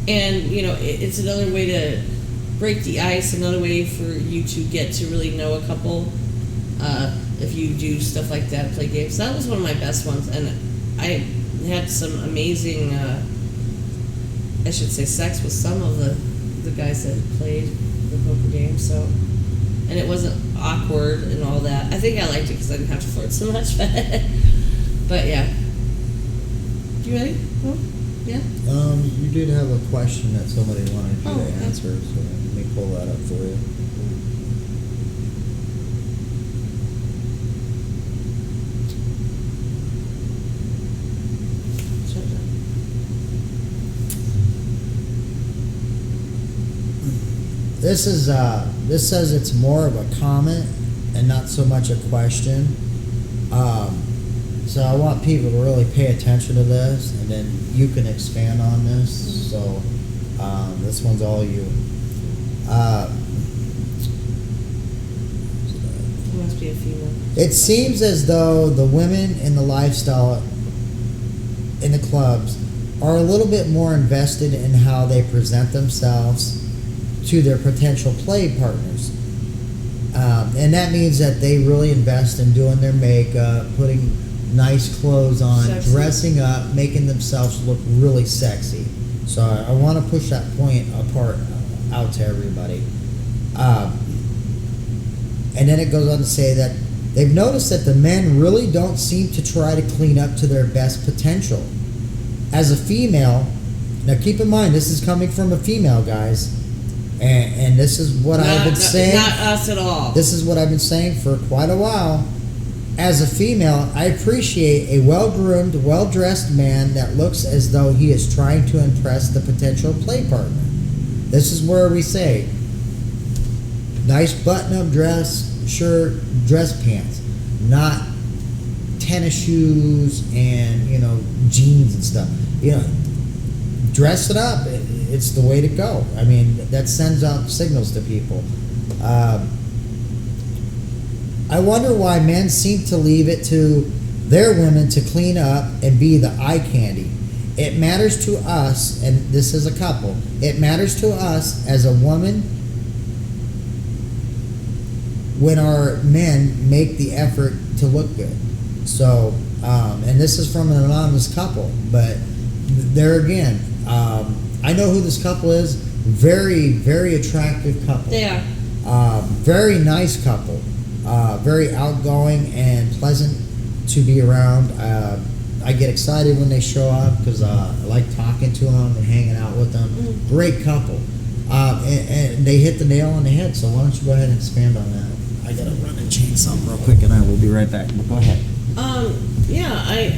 And it's another way to break the ice, another way for you to get to really know a couple, If you do stuff like that, play games. That was one of my best ones, and I had some amazing, I should say, sex with some of the guys that played the poker game. So, and it wasn't awkward and all that. I think I liked it because I didn't have to flirt so much. But yeah, you ready? Oh, yeah. You did have a question that somebody wanted you Okay. to answer, so let me pull that up for you. This says it's more of a comment and not so much a question. So I want people to really pay attention to this, and then you can expand on this. So this one's all you. It must be a female. It seems as though the women in the lifestyle in the clubs are a little bit more invested in how they present themselves to their potential play partners. And that means that they really invest in doing their makeup, putting nice clothes on, Sexy. dressing up, making themselves look really sexy. So I want to push that point out to everybody. And then it goes on to say that they've noticed that the men really don't seem to try to clean up to their best potential. As a female, now keep in mind this is coming from a female, guys, and this is what I've been saying. Not us at all. This is what I've been saying for quite a while. As a female, I appreciate a well-groomed, well-dressed man that looks as though he is trying to impress the potential play partner. This is where we say, nice button-up dress, shirt, dress pants, not tennis shoes and, jeans and stuff. Dress it up. It's the way to go. I mean, that sends out signals to people. I wonder why men seem to leave it to their women to clean up and be the eye candy. It matters to us, and this is a couple, it matters to us as a woman when our men make the effort to look good. So, and this is from an anonymous couple, but there again, I know who this couple is. Very, very attractive couple. They are. Very nice couple. Very outgoing and pleasant to be around. I get excited when they show up because I like talking to them and hanging out with them. Mm. Great couple. And they hit the nail on the head, so why don't you go ahead and expand on that? I gotta run and change something real quick and I will be right back. But go ahead. Yeah, I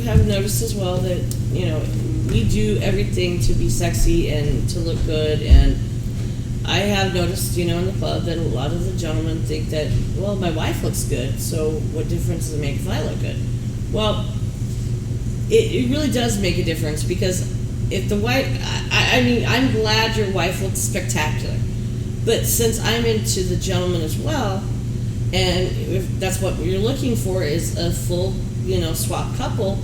have noticed as well that, we do everything to be sexy and to look good, and I have noticed, in the club that a lot of the gentlemen think that, well, my wife looks good, so what difference does it make if I look good? Well, it really does make a difference, because if the wife, I mean, I'm glad your wife looks spectacular, but since I'm into the gentleman as well, and if that's what you're looking for is a full, swap couple,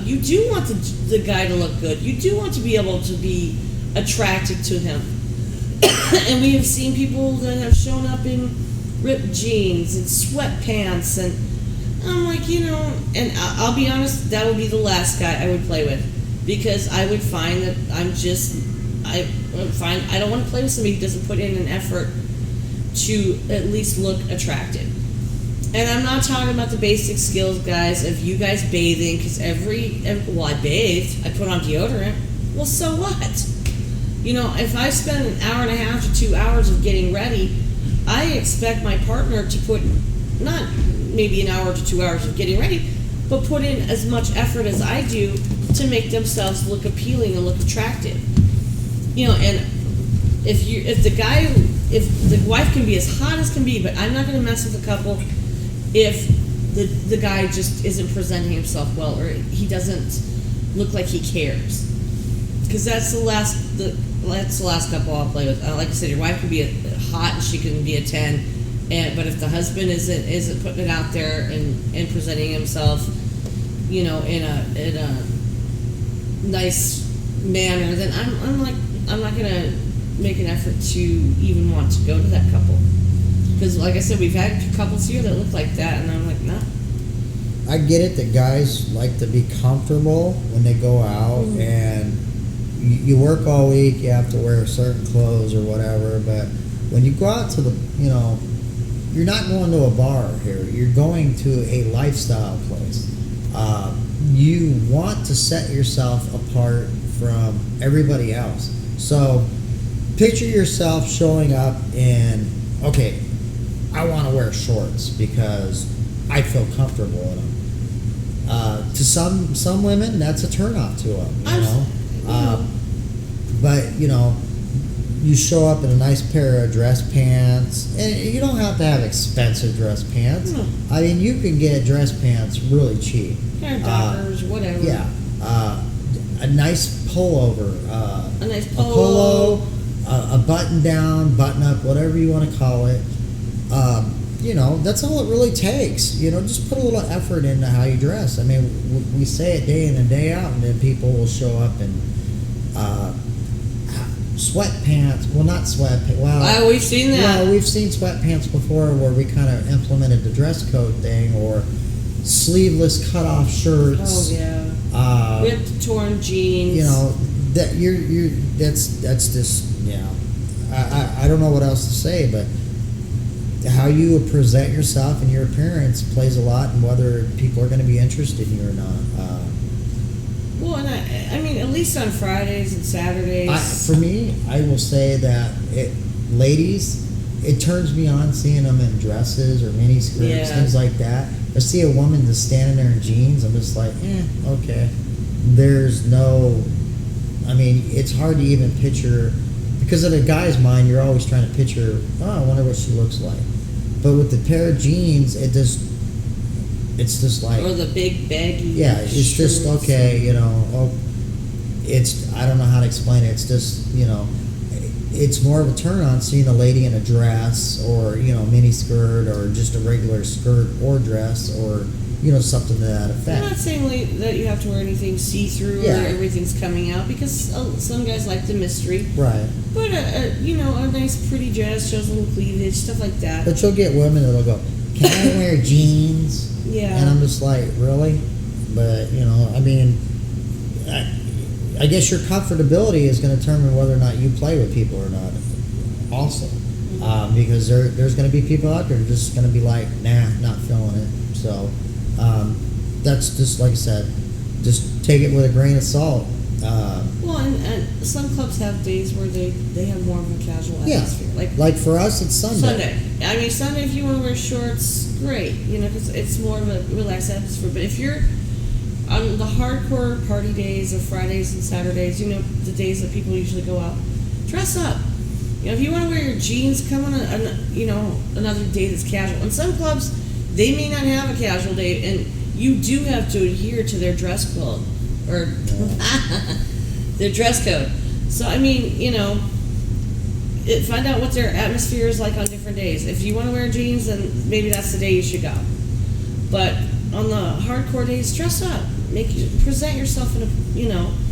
you do want the guy to look good. You do want to be able to be attracted to him. And we have seen people that have shown up in ripped jeans and sweatpants, and I'm like, and I'll be honest, that would be the last guy I would play with, because I would find that I don't want to play with somebody who doesn't put in an effort to at least look attractive. And I'm not talking about the basic skills, guys, of you guys bathing, because I bathed, I put on deodorant. Well, so what? If I spend an hour and a half to 2 hours of getting ready, I expect my partner to put, not maybe an hour to 2 hours of getting ready, but put in as much effort as I do to make themselves look appealing and look attractive. And if the wife can be as hot as can be, but I'm not going to mess with a couple if the guy just isn't presenting himself well, or he doesn't look like he cares. Because that's the last couple I'll play with. Like I said, your wife can be hot and she can be a 10, but if the husband isn't putting it out there and presenting himself, in a nice manner, then I'm not gonna make an effort to even want to go to that couple. Because, like I said, we've had couples here that look like that, and I'm like, nah. I get it that guys like to be comfortable when they go out, and you work all week, you have to wear certain clothes or whatever, but when you go out to the, you're not going to a bar here, you're going to a lifestyle place. You want to set yourself apart from everybody else. So picture yourself showing up in, okay, I want to wear shorts because I feel comfortable in them. To some women, that's a turnoff to them, but you show up in a nice pair of dress pants, and you don't have to have expensive dress pants. No. I mean, you can get dress pants really cheap. Hair dockers, whatever. Yeah, a nice pullover, A nice a polo, a button down, button up, whatever you want to call it. That's all it really takes. Just put a little effort into how you dress. I mean, we say it day in and day out, and then people will show up in sweatpants. Well, not sweatpants. Well, we've seen that. Well, we've seen sweatpants before where we kind of implemented the dress code thing, or sleeveless cut-off shirts. Oh yeah. Ripped, torn jeans. That's just I don't know what else to say, but how you present yourself and your appearance plays a lot in whether people are going to be interested in you or not. Well, and I mean, at least on Fridays and Saturdays. For me, I will say that ladies, it turns me on seeing them in dresses or mini skirts, things like that. If I see a woman just standing there in jeans, I'm just like, okay. There's no, it's hard to even picture, because in a guy's mind, you're always trying to picture, I wonder what she looks like. But with the pair of jeans, it's just like, or the big baggy. Yeah, it's just okay, I don't know how to explain it. It's just, it's more of a turn on seeing a lady in a dress or, mini skirt or just a regular skirt or dress or, something to that effect. I'm not saying that you have to wear anything see-through or everything's coming out, because some guys like the mystery. Right. But, a nice pretty dress, shows a little cleavage, stuff like that. But you'll get women that'll go, can I wear jeans? Yeah. And I'm just like, really? But, I guess your comfortability is going to determine whether or not you play with people or not also. Mm-hmm. Because there's going to be people out there just going to be like, nah, not feeling it. So that's just, like I said, just take it with a grain of salt. Well, and some clubs have days where they have more of a casual atmosphere. Like for us, it's Sunday. Sunday, if you want to wear shorts, great, because it's more of a relaxed atmosphere. But if you're on the hardcore party days of Fridays and Saturdays, the days that people usually go out, dress up. If you want to wear your jeans, come on another day that's casual. In some clubs, they may not have a casual day, and you do have to adhere to their dress code or their dress code. So find out what their atmosphere is like on different days. If you want to wear jeans, then maybe that's the day you should go. But on the hardcore days, dress up. Present yourself in a,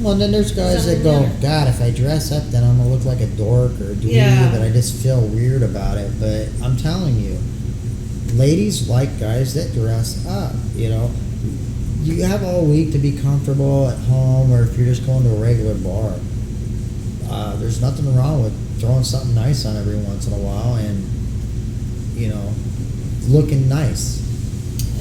Well, and then there's guys that go, God, if I dress up, then I'm going to look like a dork or a dweeb, and I just feel weird about it. But I'm telling you, ladies like guys that dress up, You have all week to be comfortable at home, or if you're just going to a regular bar. There's nothing wrong with throwing something nice on every once in a while and, looking nice.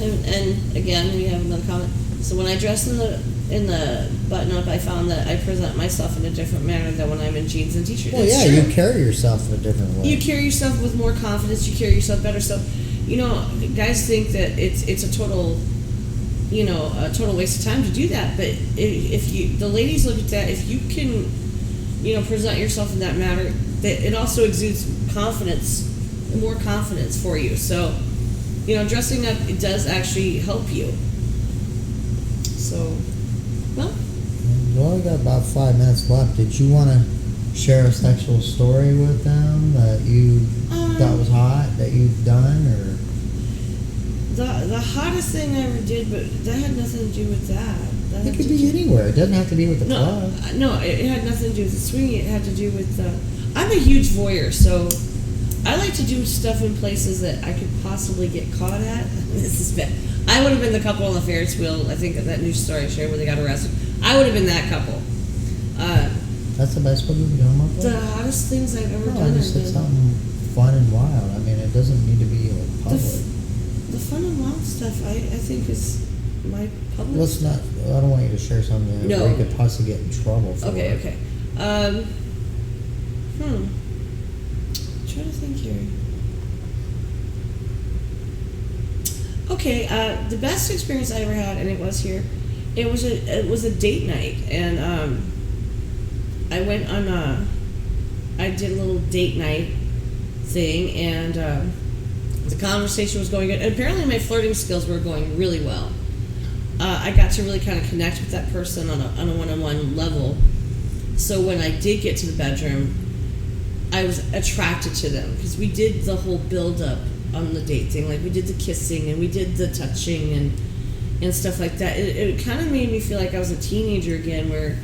And again, we have another comment. So when I dress in the button-up, I found that I present myself in a different manner than when I'm in jeans and t-shirts. Well, it's you true. carry yourself in a different way. You carry yourself with more confidence. You carry yourself better. So, guys think that it's a total waste of time to do that. But if the ladies look at that, if you can, present yourself in that manner, that it also exudes more confidence for you. So, dressing up, it does actually help you. So, well, we got about 5 minutes left. Did you want to share a sexual story with them that you thought was hot that you've done, or? The hottest thing I ever did, but that had nothing to do with that. It could be anywhere. It doesn't have to be with the club. No, it had nothing to do with the swinging. It had to do with I'm a huge voyeur, so I like to do stuff in places that I could possibly get caught at. This is bad. I would have been the couple on the Ferris wheel. I think that news story I shared where they got arrested. I would have been that couple. That's the best one you can come up with? The hottest things I've ever No, done. I just said something fun and wild. I mean, it doesn't need to be like public. The fun and wild stuff, I think, is my public. Let's not. I don't want you to share something No. where you could possibly get in trouble for. Okay, it. okay. I'm trying to think here. Okay, the best experience I ever had, and it was here. It was a date night, and I went on I did a little date night thing, and the conversation was going good. And apparently, my flirting skills were going really well. I got to really kind of connect with that person on a one-on-one level. So when I did get to the bedroom, I was attracted to them because we did the whole build-up on the date thing. Like, we did the kissing and we did the touching and stuff like that. It kind of made me feel like I was a teenager again, where,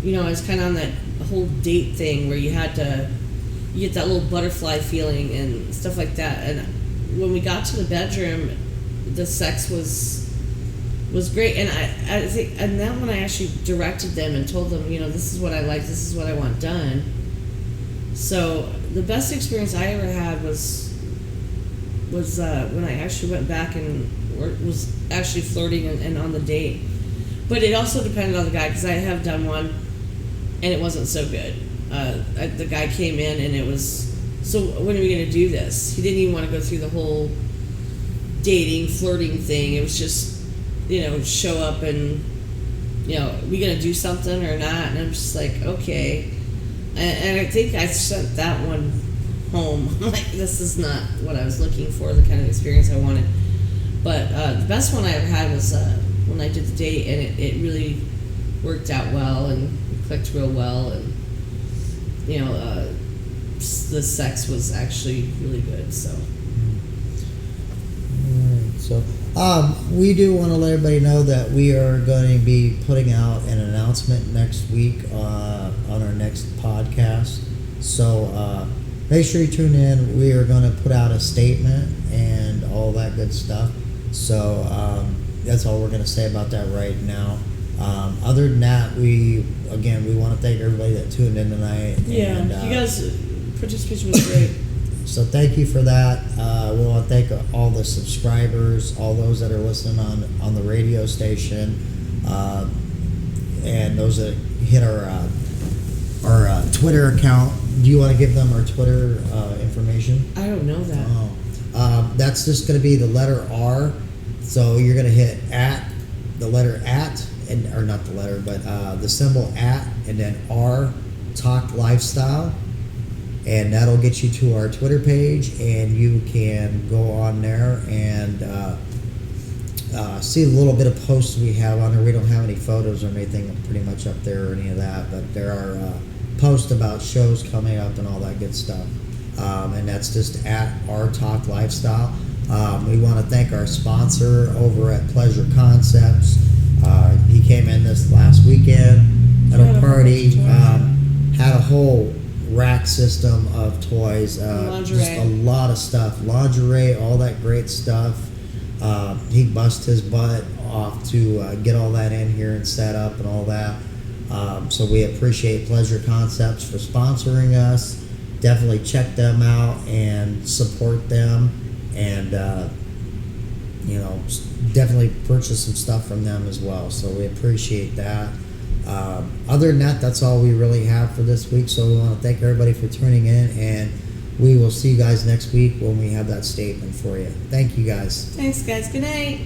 I was kind of on that whole date thing where you get that little butterfly feeling and stuff like that. And when we got to the bedroom, the sex was great. And I think, and then when I actually directed them and told them, this is what I like, this is what I want done. So the best experience I ever had was when I actually went back and was actually flirting and on the date. But it also depended on the guy, because I have done one and it wasn't so good. The guy came in and it was, so when are we going to do this? He didn't even want to go through the whole dating, flirting thing. It was just, show up and, we going to do something or not? And I'm just like, okay. And I think I sent that one home. Like, this is not what I was looking for, the kind of experience I wanted. But the best one I ever had was when I did the date, and it really worked out well and clicked real well, and the sex was actually really good. So. Alright, so we do want to let everybody know that we are going to be putting out an announcement next week on our next podcast. So make sure you tune in. We are going to put out a statement and all that good stuff. So that's all we're going to say about that right now. Other than that, we want to thank everybody that tuned in tonight. Yeah, and, you guys' participation was great. So thank you for that. We want to thank all the subscribers, all those that are listening on the radio station, and those that hit our Twitter account. Do you want to give them our Twitter information? I don't know that. That's just going to be the letter R. So you're going to hit the letter or not the letter, but the symbol @ and then R Talk Lifestyle. And that'll get you to our Twitter page, and you can go on there and see a little bit of posts we have on there. We don't have any photos or anything pretty much up there or any of that, but there are posts about shows coming up and all that good stuff. And that's just @ our Talk Lifestyle. We want to thank our sponsor over at Pleasure Concepts. He came in this last weekend at a party, had a whole rack system of toys, just a lot of stuff, lingerie, all that great stuff. He busted his butt off to get all that in here and set up and all that. So we appreciate Pleasure Concepts for sponsoring us. Definitely check them out and support them, and definitely purchase some stuff from them as well. So we appreciate that. Other than that, that's all we really have for this week. So we want to thank everybody for tuning in, and we will see you guys next week when we have that statement for you. Thank you guys. Thanks, guys. Good night.